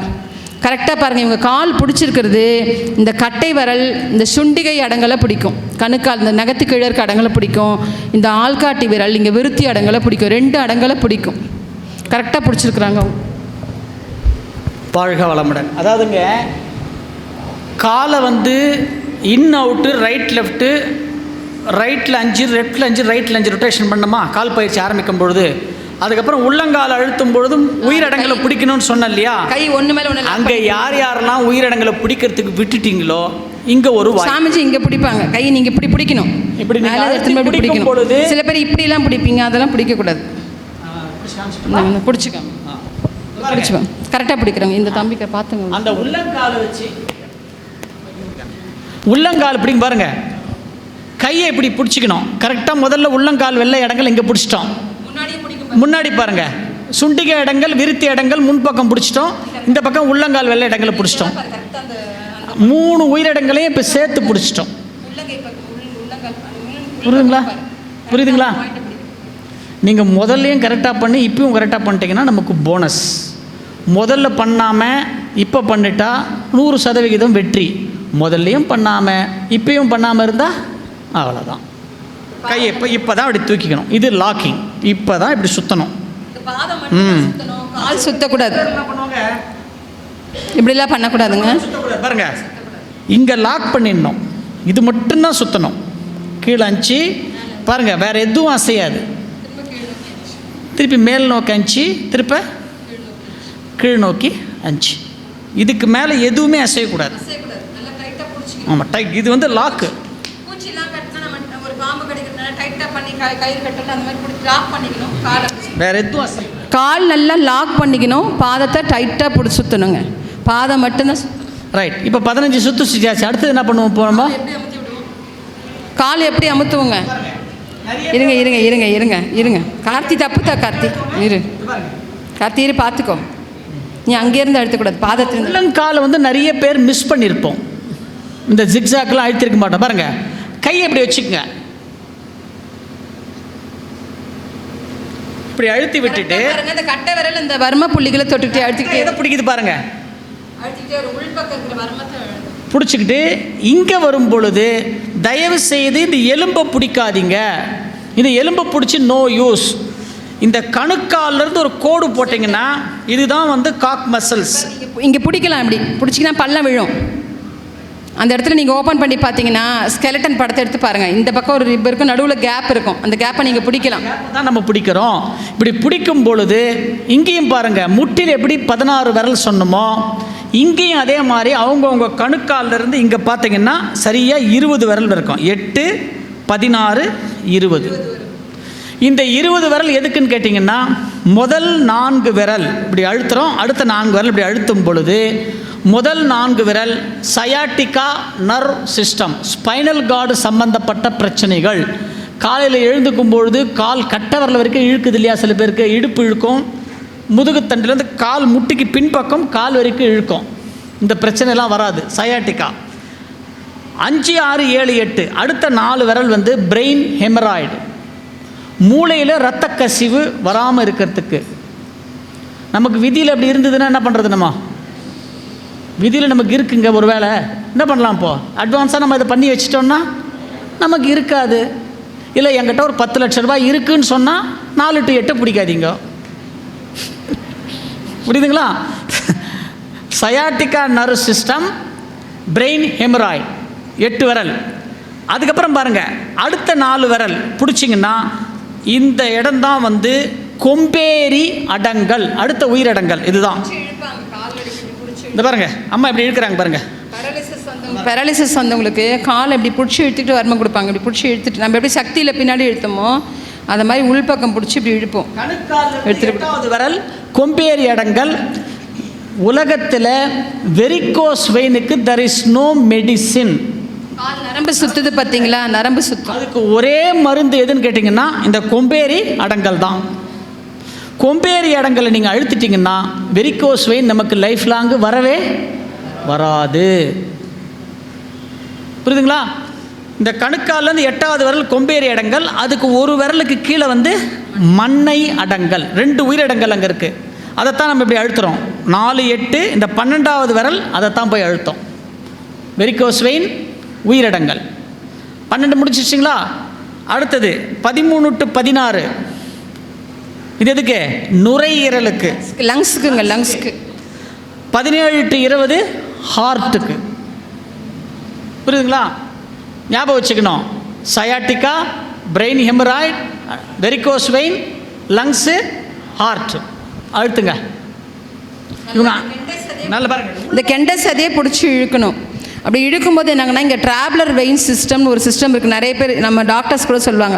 B: கரெக்டாக பாருங்கள், இவங்க கால் பிடிச்சிருக்கிறது இந்த கட்டை விரல், இந்த சுண்டிகை அடங்கலை பிடிக்கும், கணுக்கால் இந்த நகத்து கிழற்கு அடங்கலை பிடிக்கும், இந்த ஆள்காட்டி விரல் இங்கே விருத்தி அடங்கலை பிடிக்கும், 2 அடங்கலை பிடிக்கும். கரெக்டாக பிடிச்சிருக்குறாங்க.
A: வாழ்க வளமுடன். அதாவதுங்க, காலை இன் அவுட்டு, ரைட் லெஃப்ட்டு, ரைட்டில் 5 லெஃப்டில் 5 ரைட்டில் 5 ரொட்டேஷன் பண்ணோமா கால் பயிற்சி ஆரம்பிக்கும் பொழுது, அதுக்கப்புறம் உள்ளங்கால் அழுத்தும் பொழுதும் உயிரடங்களை பிடிக்கணும்னு சொன்னேன் இல்லையா?
B: கை ஒன்று மேலே ஒன்று.
A: அங்கே யாரெல்லாம் உயிரடங்களை பிடிக்கிறதுக்கு விட்டுட்டீங்களோ இங்கே ஒரு
B: சாமிஜி இங்கே பிடிப்பாங்க. கை நீங்கள் இப்படி பிடிக்கணும், இப்படி பிடிக்கும் பொழுது சில பேர் இப்படிலாம் பிடிப்பீங்க, அதெல்லாம் பிடிக்கக்கூடாது. பிடிச்சிக்கோங்க, பிடிச்சிக்கோங்க, கரெக்டாக பிடிக்கிறோங்க. இந்த தம்பிக்கு பார்த்துங்க,
A: அந்த உள்ளங்காலை வச்சு உள்ளங்கால் இப்படிங்க பாருங்க, கையை இப்படி பிடிச்சிக்கணும் கரெக்டாக. முதல்ல உள்ளங்கால் வெள்ளை இடங்கள் இங்கே பிடிச்சிட்டோம், முன்னாடி பாருங்க சுண்டிகை இடங்கள், விருத்தி இடங்கள் முன்பக்கம் பிடிச்சிட்டோம், இந்த பக்கம் உள்ளங்கால் வெள்ளை இடங்களை பிடிச்சிட்டோம். 3 உயிரிடங்களையும் இப்போ சேர்த்து பிடிச்சிட்டோம். புரியுதுங்களா? நீங்கள் முதல்லையும் கரெக்டாக பண்ணி இப்பயும் கரெக்டாக பண்ணிட்டீங்கன்னா நமக்கு போனஸ். முதல்ல பண்ணாமல் இப்போ பண்ணிட்டா 100% வெற்றி. முதல்லையும் பண்ணாமல் இப்பயும் பண்ணாமல் இருந்தால் அவ்வளோதான். கையை இப்போ தான் அப்படி தூக்கிக்கணும். இது லாக்கிங். இப்போ தான் இப்படி சுற்றணும்.
B: கால் சுற்றக்கூடாது, இப்படிலாம் பண்ணக்கூடாதுங்க.
A: பாருங்க, இங்கே லாக் பண்ணிடணும், இது மட்டும்தான் சுற்றணும். கீழே அஞ்சு பாருங்க, வேறு எதுவும் அசையாது. திருப்பி மேல் நோக்கி அஞ்சு, திருப்ப கீழ் நோக்கி அஞ்சு. இதுக்கு மேலே எதுவுமே அசையக்கூடாது. ஆமாம், டைட். இது லாக்கு. வேற எதுவும் அசை.
B: கால் நல்லா லாக் பண்ணிக்கணும், பாதத்தை டைட்டாக பிடிச்சி சுற்றணுங்க, பாதம் மட்டும்தான்.
A: ரைட். இப்போ 15 சுற்று சுற்றியாச்சு. அடுத்தது என்ன பண்ணுவோம்? போனோமா
B: கால் எப்படி அமுத்துவோங்க? இருங்க இருங்க இருங்க இருங்க இருங்க கார்த்தி, தப்புதா கார்த்தி, கார்த்தி இரு, பார்த்துக்கோ. நீ அங்கேருந்து அழுத்தக்கூடாது, பாதத்தில்.
A: உள்ளங்காலை நிறைய பேர் மிஸ் பண்ணியிருப்போம். இந்த ஜிக்ஸாக்கெலாம் அழுத்திருக்க மாட்டோம். பாருங்க, கையை இப்படி வச்சுக்கோங்க, இப்படி அழுத்தி விட்டுட்டு
B: பாருங்க, இந்த கட்டை விரல் இந்த வர்ம புள்ளிகளை தொட்டுக்கிட்டே அழுத்திக்கிட்டே
A: எதை பிடிக்குது பாருங்க,
B: அழுத்திக்கிட்டே ஒரு உள்பக்கம் இருக்கிற வர்மத்தை
A: பிடிச்சிக்கிட்டு இங்கே வரும் பொழுது தயவு செய்து இந்த எலும்பை பிடிக்காதீங்க. இந்த எலும்பை பிடிச்சி நோ யூஸ். இந்த கணுக்காலிருந்து ஒரு கோடு போட்டிங்கன்னா இதுதான் வந்து காக் மசில்ஸ்.
B: இங்கே பிடிக்கலாம், இப்படி பிடிச்சிங்கன்னா பல்லம் விழும். அந்த இடத்துல நீங்கள் ஓப்பன் பண்ணி பார்த்தீங்கன்னா ஸ்கெலட்டன் படத்தை எடுத்து பாருங்கள். இந்த பக்கம் ஒரு ரிப் இருக்கும், நடுவில் கேப் இருக்கும். அந்த கேப்பை நீங்கள் பிடிக்கலாம்.
A: தான் நம்ம பிடிக்கிறோம். இப்படி பிடிக்கும் பொழுது இங்கேயும் பாருங்கள், முட்டில் எப்படி 16 விரல் சொன்னமோ இங்கேயும் அதே மாதிரி அவங்கவுங்க கணுக்காலிருந்து இங்கே பார்த்தீங்கன்னா சரியாக 20 விரல் இருக்கும். 8, 16, 20. இந்த 20 விரல் எதுக்குன்னு கேட்டிங்கன்னா, முதல் 4 விரல் இப்படி அழுத்துகிறோம், அடுத்த 4 விரல் இப்படி அழுத்தும் பொழுது முதல் 4 விரல் sciatica nerve system, spinal cord சம்பந்தப்பட்ட பிரச்சனைகள். காலையில் எழுந்துக்கும் பொழுது கால் கட்டை விரல் வரைக்கும் இழுக்குது இல்லையா, சில பேருக்கு இடுப்பு இழுக்கும், முதுகுத்தண்டிலேருந்து கால் முட்டிக்கு பின்பக்கம் கால் வரைக்கும் இழுக்கும். இந்த பிரச்சனைலாம் வராது, சயாட்டிகா. 5, 6, 7, 8 அடுத்த 4 விரல் வந்து பிரெயின் ஹெமராய்டு, மூளையில் இரத்த கசிவு வராமல் இருக்கிறதுக்கு. நமக்கு விதியில் அப்படி இருந்ததுன்னா என்ன பண்ணுறது? நம்ம விதியில் நமக்கு இருக்குங்க, ஒரு வேளை என்ன பண்ணலாம்? இப்போது அட்வான்ஸாக நம்ம இதை பண்ணி வச்சிட்டோம்னா நமக்கு இருக்காது. இல்லை என்கிட்ட ஒரு 10 லட்ச ரூபாய் இருக்குதுன்னு சொன்னால் 4 to 8 பிடிக்காதீங்க. புரியுதுங்களா? Sciatica nerve system, brain haemorrhoid, 8 விரல். அதுக்கப்புறம் பாருங்கள், அடுத்த 4 விரல் பிடிச்சிங்கன்னா இந்த இடம்தான் வந்து கொம்பேரி அடங்கல், அடுத்த உயிரடங்கல். இதுதான் இந்த பாருங்க, அம்மா இப்படி இழுக்கிறாங்க பாருங்க.
B: பேரலிசிஸ் வந்தவங்களுக்கு காலை இப்படி பிடிச்சி இழுத்துட்டு வர்மம் கொடுப்பாங்க. இப்படி பிடிச்சி இழுத்துட்டு நம்ம எப்படி சக்தியில் பின்னாடி இழுத்தோமோ அந்த மாதிரி உள்பக்கம் பிடிச்சி இப்படி இழுப்போம்.
A: எடுத்துட்டு விரல் கொம்பேரி அடங்கல். உலகத்தில் varicose வெயினுக்கு there is no medicine.
B: நரம்பு சுத்துது பார்த்தீங்களா, நரம்பு சுத்தம்.
A: அதுக்கு ஒரே மருந்து எதுன்னு கேட்டிங்கன்னா இந்த கொம்பேரி அடங்கல் தான். கொம்பேரி அடங்கலை நீங்கள் அழுத்திட்டிங்கன்னா வெரிகோஸ் வெயின் நமக்கு லைஃப் லாங்கு வரவே வராது. புரியுதுங்களா? இந்த கணுக்காலேருந்து 8வது விரல் கொம்பேரி அடங்கல், அதுக்கு ஒரு விரலுக்கு கீழே வந்து மண்ணை அடங்கல், 2 உயிரடங்கல் அங்கே இருக்குது. அதைத்தான் நம்ம இப்படி அழுத்துகிறோம். 4, 8 இந்த 12வது விரல் அதைத்தான் போய் அழுத்தோம். Varicose vein உயிரடங்கல் 12 முடிச்சிச்சிங்களா? அடுத்தது 13 to 16 இது எதுக்கு? நுரையீரலுக்கு,
B: லங்ஸுக்குங்க, லங்ஸுக்கு.
A: 17 to 20 ஹார்ட்டுக்கு. புரியுதுங்களா? ஞாபகம் வச்சுக்கணும். Sciatica, brain hemorrhoid, varicose vein, lungs, heart. அழுத்துங்க. இவங்க நல்ல பாருங்க,
B: இந்த கெண்டை சதையை பிடிச்சி இழுக்கணும். அப்படி இழுக்கும்போது என்னங்கன்னா, இங்கே ட்ராவலர் வெயின் சிஸ்டம்னு ஒரு சிஸ்டம் இருக்குது. நிறைய பேர் நம்ம டாக்டர்ஸ் கூட சொல்லுவாங்க,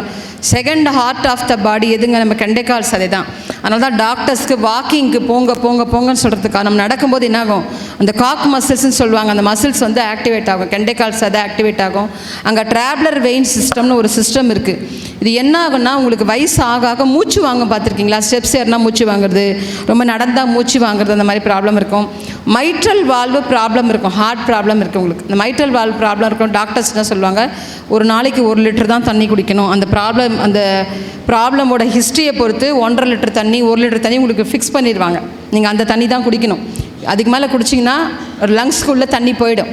B: செகண்ட் ஹார்ட் ஆஃப் த பாடி எதுங்க? நம்ம கெண்டைக்கால் சதை தான். அதனால தான் டாக்டர்ஸ்க்கு வாக்கிங்க்கு போங்க போங்க போங்கன்னு சொல்கிறதுக்காக நம்ம நடக்கும்போது என்னாகும், அந்த காக் மசில்ஸ்ன்னு சொல்லுவாங்க, அந்த மசில்ஸ் வந்து ஆக்டிவேட் ஆகும், கெண்டைக்கால் சதை ஆக்டிவேட் ஆகும். அங்கே ட்ராவலர் வெயின் சிஸ்டம்னு ஒரு சிஸ்டம் இருக்குது. இது என்ன ஆகுன்னா, உங்களுக்கு வயசு ஆக ஆக மூச்சு வாங்க பார்த்துருக்கீங்களா? ஸ்டெப்ஸ் ஏறினா மூச்சு வாங்குறது, ரொம்ப நடந்தால் மூச்சு வாங்குறது, அந்த மாதிரி ப்ராப்ளம் இருக்கும். மைட்ரல் வால்வு ப்ராப்ளம் இருக்கும், ஹார்ட் ப்ராப்ளம் இருக்குது உங்களுக்கு. இந்த மைட்ரல் வால்வு ப்ராப்ளம் இருக்கும். டாக்டர்ஸ் என்ன சொல்லுவாங்க, ஒரு நாளைக்கு 1 லிட்டர் தான் தண்ணி குடிக்கணும். அந்த ப்ராப்ளமோட ஹிஸ்ட்ரியை பொறுத்து 1.5 லிட்டர் தண்ணி, 1 லிட்டர் தண்ணி உங்களுக்கு ஃபிக்ஸ் பண்ணிடுவாங்க. நீங்கள் அந்த தண்ணி தான் குடிக்கணும். அதுக்கு மேலே குடிச்சிங்கன்னா ஒரு லங்ஸ்க்குள்ளே தண்ணி போயிடும்.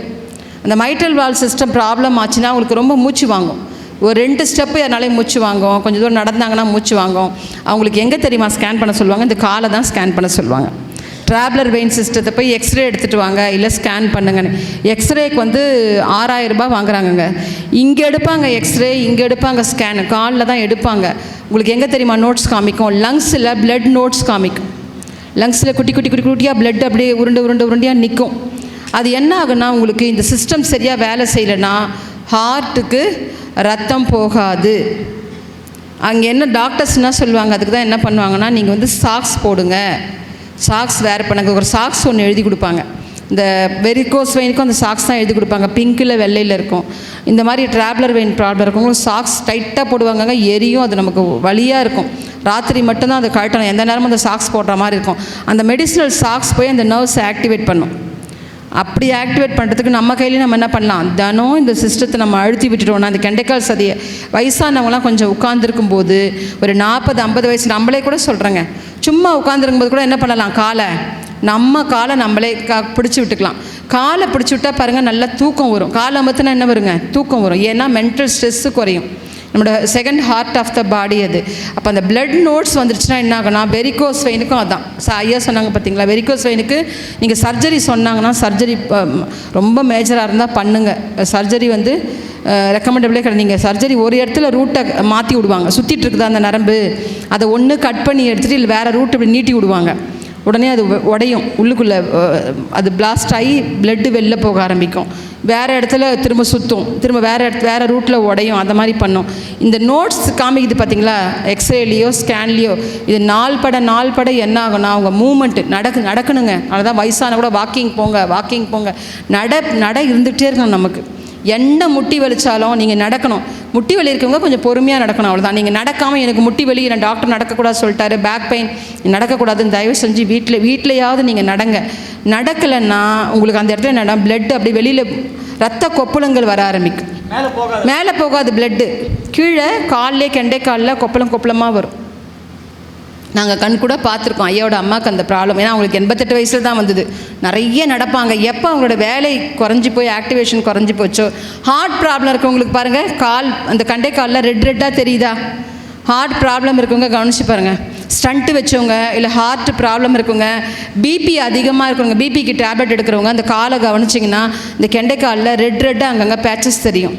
B: அந்த மைட்ரல் வால்வு சிஸ்டம் ப்ராப்ளம் ஆச்சுன்னா உங்களுக்கு ரொம்ப மூச்சு வாங்கும். ஒரு 2 ஸ்டெப்பு அதனாலே மூச்சு வாங்கும். கொஞ்சம் தூரம் நடந்தாங்கன்னா மூச்சு வாங்கும். அவங்களுக்கு எங்கே தெரியுமா ஸ்கேன் பண்ண சொல்லுவாங்க? இந்த காலை தான் ஸ்கேன் பண்ண சொல்லுவாங்க. ட்ராவலர் வெயின் சிஸ்டத்தை போய் எக்ஸ்ரே எடுத்துகிட்டு வாங்க, இல்லை ஸ்கேன் பண்ணுங்கன்னு. எக்ஸ்ரேக்கு வந்து 6000 ரூபாய் வாங்குறாங்கங்க. இங்கே எடுப்பாங்க எக்ஸ்ரே, இங்கே எடுப்பாங்க ஸ்கேனு, காலில் தான் எடுப்பாங்க. உங்களுக்கு எங்கே தெரியுமா நோட்ஸ் காமிக்கும்? லங்ஸில் பிளட் நோட்ஸ் காமிக்கும். லங்ஸில் குட்டி குட்டி குட்டி குட்டியாக பிளட் அப்படியே உருண்டையாக நிற்கும். அது என்ன ஆகுன்னா, உங்களுக்கு இந்த சிஸ்டம் சரியாக வேலை செய்யலைன்னா ஹார்ட்டுக்கு ரத்தம் போகாது. அங்கே என்ன டாக்டர்ஸ் என்ன சொல்லுவாங்க, அதுக்கு தான் என்ன பண்ணுவாங்கன்னா, நீங்கள் வந்து சாக்ஸ் போடுங்க, சாக்ஸ் வேர் பண்ணுங்க. ஒரு சாக்ஸ் ஒன்று எழுதி கொடுப்பாங்க. இந்த வெரிகோஸ் வெயினுக்கும் அந்த சாக்ஸ் தான் எழுதி கொடுப்பாங்க. பிங்க்கில் வெள்ளையில் இருக்கும். இந்த மாதிரி ட்ராவலர் வெயின் ப்ராப்ளம் இருக்கவங்களும் சாக்ஸ் டைட்டாக போடுவாங்க. எரியும், அது நமக்கு வலியாக இருக்கும். ராத்திரி மட்டும்தான் அதை கழட்டணும். எந்த நேரமும் அந்த சாக்ஸ் போடுற மாதிரி இருக்கும். அந்த மெடிசினல் சாக்ஸ் போய் அந்த நர்வ்ஸை ஆக்டிவேட் பண்ணும். அப்படி ஆக்டிவேட் பண்ணுறதுக்கு நம்ம கையிலேயே நம்ம என்ன பண்ணலாம், தினம் இந்த சிஸ்டத்தை நம்ம அழுத்தி விட்டுட்டோம்னா அந்த கெண்டைக்கால் சதியை வயசானவங்களாம் கொஞ்சம் உட்காந்துருக்கும் போது ஒரு 40-50 வயசு நம்மளே கூட சொல்கிறேங்க, சும்மா உட்காந்துருக்கும்போது கூட என்ன பண்ணலாம், நம்ம காலை நம்மளே பிடிச்சி விட்டுக்கலாம். காலை பிடிச்சி விட்டால் பாருங்கள் நல்லா தூக்கம் வரும். காலை அமர்த்தினா என்ன வருங்க, தூக்கம் வரும். ஏன்னா மென்டல் ஸ்ட்ரெஸ்ஸு குறையும். நம்மளோட செகண்ட் ஹார்ட் ஆஃப் த பாடி அது. அப்போ அந்த பிளட் நோட்ஸ் வந்துருச்சுன்னா என்ன ஆகுனா, வெரிகோஸ் வெயினுக்கும் அதான் ஐயா சொன்னாங்க பார்த்தீங்களா, வெரிகோஸ் வெயினுக்கு நீங்கள் சர்ஜரி சொன்னாங்கன்னா, சர்ஜரி ரொம்ப மேஜராக இருந்தால் பண்ணுங்கள். சர்ஜரி வந்து ரெக்கமெண்டபிளே கிடையாது. நீங்கள் சர்ஜரி ஒரு இடத்துல ரூட்டை மாற்றி விடுவாங்க, சுற்றிட்டு இருக்குதா அந்த நரம்பு, அதை ஒன்று கட் பண்ணி எடுத்துகிட்டு இல்லை வேறு ரூட் இப்படி நீட்டி விடுவாங்க. உடனே அது உடையும், உள்ளுக்குள்ளே அது பிளாஸ்ட் ஆகி பிளட்டு வெளில போக ஆரம்பிக்கும். வேறு இடத்துல திரும்ப சுற்றும், திரும்ப வேறு ரூட்டில் உடையும். அந்த மாதிரி பண்ணும். இந்த நோட்ஸ் காமிக்குது பார்த்தீங்களா, எக்ஸ்ரேலேயோ ஸ்கேன்லேயோ, இது நாள் பட என்ன ஆகும்னா, அவங்க மூமெண்ட்டு நடக்கணுங்க. அதுதான் வயசான கூட வாக்கிங் போங்க நட இருந்துகிட்டே இருக்கணும். நமக்கு என்ன முட்டி வலிச்சாலும் நீங்கள் நடக்கணும். முட்டி வலி இருக்கவங்க கொஞ்சம் பொறுமையாக நடக்கணும், அவ்வளோதான். நீங்கள் நடக்காமல் எனக்கு முட்டி வலி, நான் டாக்டர் நடக்கக்கூடாது சொல்லிட்டாரு, பேக் பெயின் நடக்கக்கூடாதுன்னு தயவு செஞ்சு வீட்டிலையாவது நீங்கள் நடக்கலைன்னா உங்களுக்கு அந்த இடத்துல என்னன்னா பிளட் அப்படி வெளியில் ரத்த கொப்பளங்கள் வர ஆரம்பிக்கும். மேலே போகாது பிளட்டு, கீழே காலிலே கெண்டைக்காலில் கொப்பளமாக வரும். நாங்கள் கண் கூட பார்த்துருக்கோம். ஐயாவோட அம்மாவுக்கு அந்த ப்ராப்ளம். ஏன்னா அவங்களுக்கு 88 வயசில் தான் வந்தது. நிறைய நடப்பாங்க. எப்போ அவங்களோட வேலை குறைஞ்சி போய் ஆக்டிவேஷன் குறைஞ்சி போச்சோ, ஹார்ட் ப்ராப்ளம் இருக்கவங்களுக்கு பாருங்கள், கால் அந்த கண்டைக்காலில் ரெட்டாக தெரியுதா, ஹார்ட் ப்ராப்ளம் இருக்கவங்க கவனிச்சு பாருங்கள். ஸ்டண்ட்டு வச்சவங்க, இல்லை ஹார்ட் ப்ராப்ளம் இருக்கவங்க, பிபி அதிகமாக இருக்கவங்க, பிபிக்கு டேப்லெட் எடுக்கிறவங்க அந்த காலை கவனிச்சிங்கன்னா இந்த கெண்டைக்காலில் ரெட்டாக அங்கங்கே பேச்சஸ் தெரியும்.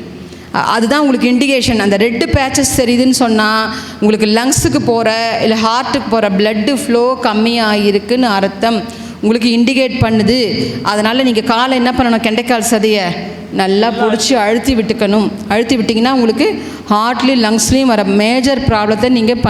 B: அதுதான் உங்களுக்கு இண்டிகேஷன். அந்த ரெட்டு பேச்சஸ் தெரியுதுன்னு சொன்னால் உங்களுக்கு லங்ஸுக்கு போகிற இல்லை ஹார்ட்டுக்கு போகிற பிளட்டு ஃப்ளோ கம்மியாக இருக்குதுன்னு அர்த்தம். உங்களுக்கு இண்டிகேட் பண்ணுது. அதனால் நீங்கள் காலை என்ன பண்ணணும், கெண்டைக்கால் சதையை நல்லா பிடிச்சி அழுத்தி விட்டிங்கன்னா உங்களுக்கு ஹார்ட்லேயும் லங்ஸ்லேயும் வர மேஜர் ப்ராப்ளத்தை நீங்கள்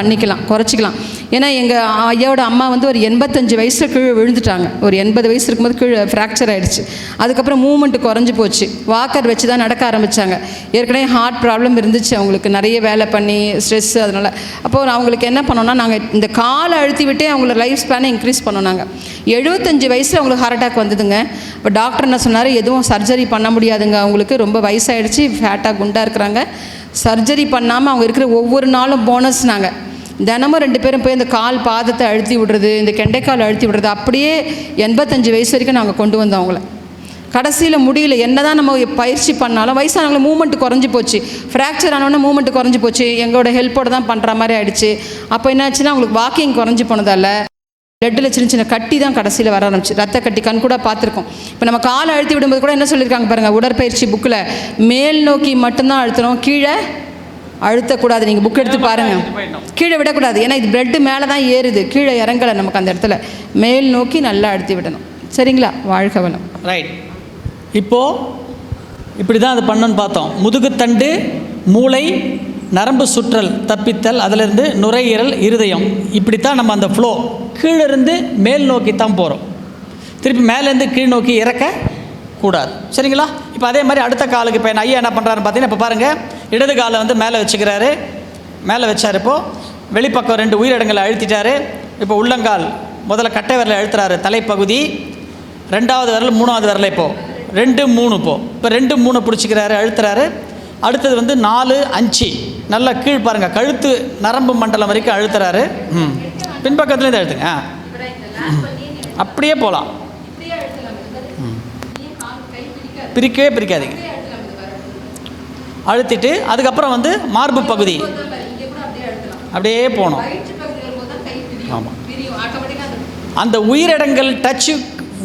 B: குறைச்சிக்கலாம். ஏன்னா எங்கள் ஐயாவோட அம்மா வந்து ஒரு 85 வயசில் கீழே விழுந்துட்டாங்க. ஒரு 80 வயசு இருக்கும்போது கீழே ஃப்ராக்சர் ஆகிடுச்சு. அதுக்கப்புறம் மூமெண்ட்டு குறைஞ்சி போச்சு. வாக்கர் வச்சு தான் நடக்க ஆரம்பித்தாங்க. ஏற்கனவே ஹார்ட் ப்ராப்ளம் இருந்துச்சு அவங்களுக்கு, நிறைய வேலை பண்ணி ஸ்ட்ரெஸ்ஸு. அதனால் அப்போது அவங்களுக்கு என்ன பண்ணோன்னா, நாங்கள் இந்த காலை அழுத்தி விட்டே அவங்களோட லைஃப் ஸ்பேனை இன்க்ரீஸ் பண்ணோம். நாங்கள் 75 வயசில் அவங்களுக்கு ஹார்ட் அட்டாக் வந்ததுங்க. இப்போ டாக்டர் என்ன சொன்னார், எதுவும் சர்ஜரி பண்ண முடியாதுங்க, அவங்களுக்கு ரொம்ப வயசாகிடுச்சு, ஃபேட்டாக குண்டாக இருக்கிறாங்க, சர்ஜரி பண்ணாமல் அவங்க இருக்கிற ஒவ்வொரு நாளும் போனஸ். நாங்கள் தினமும் 2 பேரும் போய் இந்த கால் பாதத்தை அழுத்தி விடுறது, இந்த கெண்டைக்கால் அழுத்தி விடுறது, அப்படியே 85 வயசு வரைக்கும் நாங்கள் கொண்டு வந்தோம் அவங்கள. கடைசியில் முடியல, என்ன தான் நம்ம பயிற்சி பண்ணாலும் வயசானவங்கள மூமெண்ட்டு குறைஞ்சி போச்சு. ஃப்ராக்சர் ஆனோன்னா மூமெண்ட்டு குறைஞ்சி போச்சு. எங்களோட ஹெல்ப்போடு தான் பண்ணுற மாதிரி ஆகிடுச்சு. அப்போ என்னாச்சுன்னா அவங்களுக்கு வாக்கிங் குறைஞ்சி போனதால் பிளட்டில் சின்ன கட்டி தான் கடைசியில் வர ஆரம்பிச்சு, ரத்த கட்டி. கண் கூட பார்த்துருக்கோம். இப்போ நம்ம காலை அழுத்தி விடும்போது கூட என்ன சொல்லியிருக்காங்க பாருங்கள், உடற்பயிற்சி புக்கில் மேல் நோக்கி மட்டும்தான் அழுத்தணும், கீழே அழுத்தக்கூடாது. நீங்கள் புக் எடுத்து பாருங்கள், கீழே விடக்கூடாது. ஏன்னா இது பிளட்டு மேலே தான் ஏறுது, கீழே இறங்கலை. நமக்கு அந்த இடத்துல மேல் நோக்கி நல்லா அழுத்தி விடணும். சரிங்களா? வாழ்க வளம்.
A: ரைட். இப்போது இப்படி தான் அது பண்ணணுன்னு பார்த்தோம். முதுகுத்தண்டு, மூளை, நரம்பு சுற்றல் தப்பித்தல், அதிலிருந்து நுரையீரல், இருதயம், இப்படித்தான் நம்ம அந்த ஃப்ளோ கீழிருந்து மேல் நோக்கி தான் போகிறோம். திருப்பி மேலேருந்து கீழ் நோக்கி இறக்க கூடாது. சரிங்களா? இப்போ அதே மாதிரி அடுத்த காலுக்கு இப்போ ஐயா என்ன பண்ணுறாருன்னு பார்த்தீங்கன்னா, இப்போ பாருங்கள், இடது காலை வந்து மேலே வச்சுக்கிறாரு. மேலே வச்சார். இப்போது வெளிப்பக்கம் 2 உயிரிடங்களை அழுத்திட்டார். இப்போ உள்ளங்கால் முதல்ல கட்டை விரலை அழுத்துறாரு, தலைப்பகுதி, 2வது விரல், 3வது விரலை இப்போது 2, 3. இப்போ 2, 3 பிடிச்சிக்கிறாரு, அழுத்துறாரு. அடுத்தது வந்து 4, 5 நல்லா கீழ் பாருங்கள், கழுத்து நரம்பு மண்டலம் வரைக்கும் அழுத்துறாரு. பின்பக்கத்துலேருந்து அழுத்துங்க. அப்படியே போகலாம், பிரிக்கவே பிரிக்காதீங்க. அழுத்திட்டு அதுக்கப்புறம் வந்து மார்பு பகுதி அப்படியே போகணும். ஆமாம், அந்த உயிரிடங்கள் டச்சு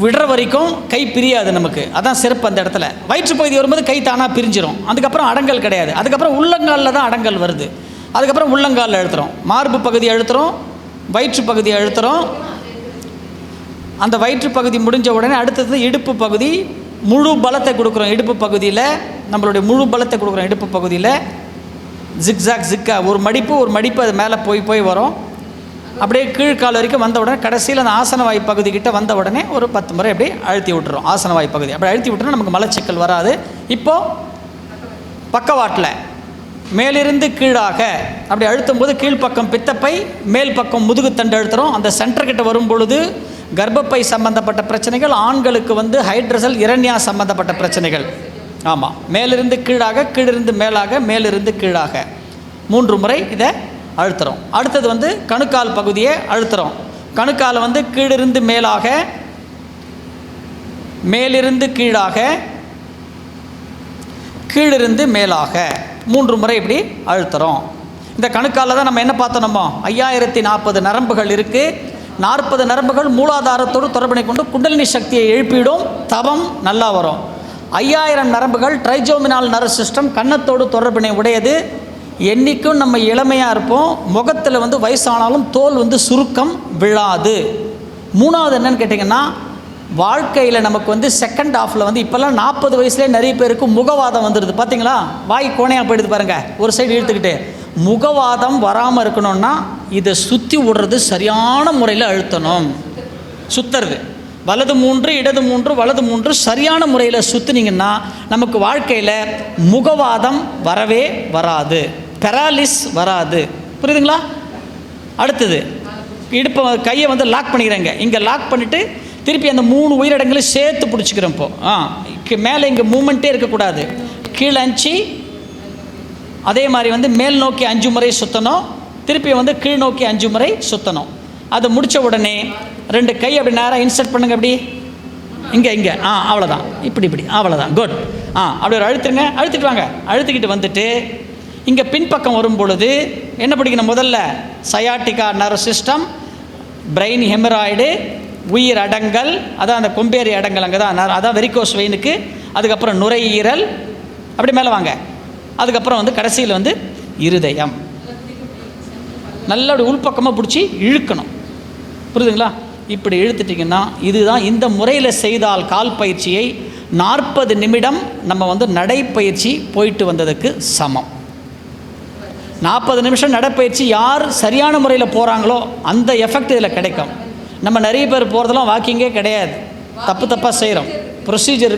A: விடுற வரைக்கும் கை பிரியாது நமக்கு. அதான் சிறப்பு அந்த இடத்துல. வயிற்றுப்பகுதி வரும்போது கை தானாக பிரிஞ்சிடும். அதுக்கப்புறம் அடங்கல் கிடையாது. அதுக்கப்புறம் உள்ளங்காலில் தான் அடங்கல் வருது. அதுக்கப்புறம் உள்ளங்காலில் அழுத்துறோம், மார்பு பகுதி அழுத்துறோம், வயிற்று பகுதி அழுத்துறோம். அந்த வயிற்று பகுதி முடிஞ்ச உடனே அடுத்தது இடுப்பு பகுதி. முழு பலத்தை கொடுக்குறோம் இடுப்பு பகுதியில், நம்மளுடைய முழு பலத்தை கொடுக்குறோம் இடுப்பு பகுதியில். ஜிக்கா ஒரு மடிப்பு அது மேலே போய் வரும். அப்படியே கீழ்கால் வரைக்கும் வந்த உடனே கடைசியில் அந்த ஆசனவாய் பகுதிக்கிட்ட வந்த உடனே ஒரு 10 முறை அப்படியே அழுத்தி விட்டுறோம். ஆசனவாய் பகுதி அப்படி அழுத்தி விட்டுறோம், நமக்கு மலச்சிக்கல் வராது. இப்போது பக்கவாட்டில் மேலிருந்து கீழாக அப்படி அழுத்தும் போது கீழ்ப்பக்கம் பித்தப்பை, மேல் பக்கம் முதுகுத்தண்டு அழுத்துறோம். அந்த சென்டர்கிட்ட வரும் பொழுது கர்ப்பப்பை சம்பந்தப்பட்ட பிரச்சனைகள், ஆண்களுக்கு வந்து ஹைட்ரசல் இரண்யா சம்பந்தப்பட்ட பிரச்சனைகள். ஆமாம், மேலிருந்து கீழாக, கீழிருந்து மேலாக, மேலிருந்து கீழாக 3 முறை இதை அழுத்துறோம். அடுத்தது வந்து கணுக்கால் பகுதியை அழுத்துறோம். கணுக்கால் வந்து கீழிருந்து மேலாக, மேலிருந்து கீழாக, கீழிருந்து மேலாக 3 முறை இப்படி அழுத்துறோம். இந்த கணுக்காலில் தான் நம்ம என்ன பார்த்தோமோ 5040 நரம்புகள் இருக்குது. 40 நரம்புகள் மூலாதாரத்தோடு தொடர்பினை கொண்டு குண்டலினி சக்தியை எழுப்பிடும், தவம் நல்லா வரும். 5000 நரம்புகள் ட்ரைஜோமினால் நர்வ் சிஸ்டம், கன்னத்தோடு தொடர்பினை உடையது. என்றைக்கும் நம்ம இளமையாக இருப்போம், முகத்தில் வந்து வயசானாலும் தோல் வந்து சுருக்கம் விழாது. 3வது என்னன்னு கேட்டிங்கன்னா, வாழ்க்கையில் நமக்கு வந்து செகண்ட் ஹாஃபில் வந்து இப்போல்லாம் 40 வயசுலேயே நிறைய பேருக்கு முகவாதம் வந்துடுது. பார்த்தீங்களா, வாய் கோணையாக போயிடுது பாருங்கள், ஒரு சைடு இழுத்துக்கிட்டு. முகவாதம் வராமல் இருக்கணும்னா இதை சுற்றி விடுறது சரியான முறையில் அழுத்தணும். சுற்றுறது வலது 3 இடது 3 வலது 3 சரியான முறையில் சுற்றுனீங்கன்னா நமக்கு வாழ்க்கையில் முகவாதம் வரவே வராது, பெராலிஸ் வராது. புரியுதுங்களா? அடுத்தது இடுப்பை கையை வந்து லாக் பண்ணிக்கிறேங்க. இங்கே லாக் பண்ணிவிட்டு திருப்பி அந்த 3 உயிரிடங்களையும் சேர்த்து பிடிச்சிக்கிறோம். இப்போது மேலே இங்கே மூமெண்ட்டே இருக்கக்கூடாது. கீழே அஞ்சு, அதே மாதிரி வந்து மேல் நோக்கி 5 முறை சுற்றணும், திருப்பி வந்து கீழ் நோக்கி 5 முறை சுற்றணும். அதை முடித்த உடனே 2 கை அப்படி நேராக இன்சர்ட் பண்ணுங்க. அப்படி இங்கே அவ்வளோதான், இப்படி அவ்வளோதான், குட். அப்படி ஒரு அழுத்துருங்க, அழுத்திட்டு வாங்க. அழுத்திக்கிட்டு வந்துட்டு இங்கே பின்பக்கம் வரும் பொழுது என்ன படிக்கணும்? முதல்ல sciatica nerve system, brain haemorrhoid, உயிர் அடங்கல், அதான் அந்த கொம்பேறி அடங்கல், அங்கே தான் அதான் வெரிகோஸ் வெயினுக்கு. அதுக்கப்புறம் நுரையீரல், அப்படி மேலே வாங்க. அதுக்கப்புறம் வந்து கடைசியில் வந்து இருதயம். நல்லா அப்படி உள்பக்கமாக பிடிச்சி இழுக்கணும். புரியுதுங்களா? இப்படி இழுத்துட்டிங்கன்னா இதுதான் இந்த முறையில் செய்தால் கால் பயிற்சியை 40 நிமிடம் நம்ம வந்து நடைப்பயிற்சி போயிட்டு வந்ததுக்கு சமம். 40 நிமிஷம் நடைப்பயிற்சி யார் சரியான முறையில் போகிறாங்களோ அந்த எஃபெக்ட் இதில் கிடைக்கும். நம்ம நிறைய பேர் போகிறதெல்லாம் வாக்கிங்கே கிடையாது, தப்பாக செய்கிறோம். ப்ரொசீஜர்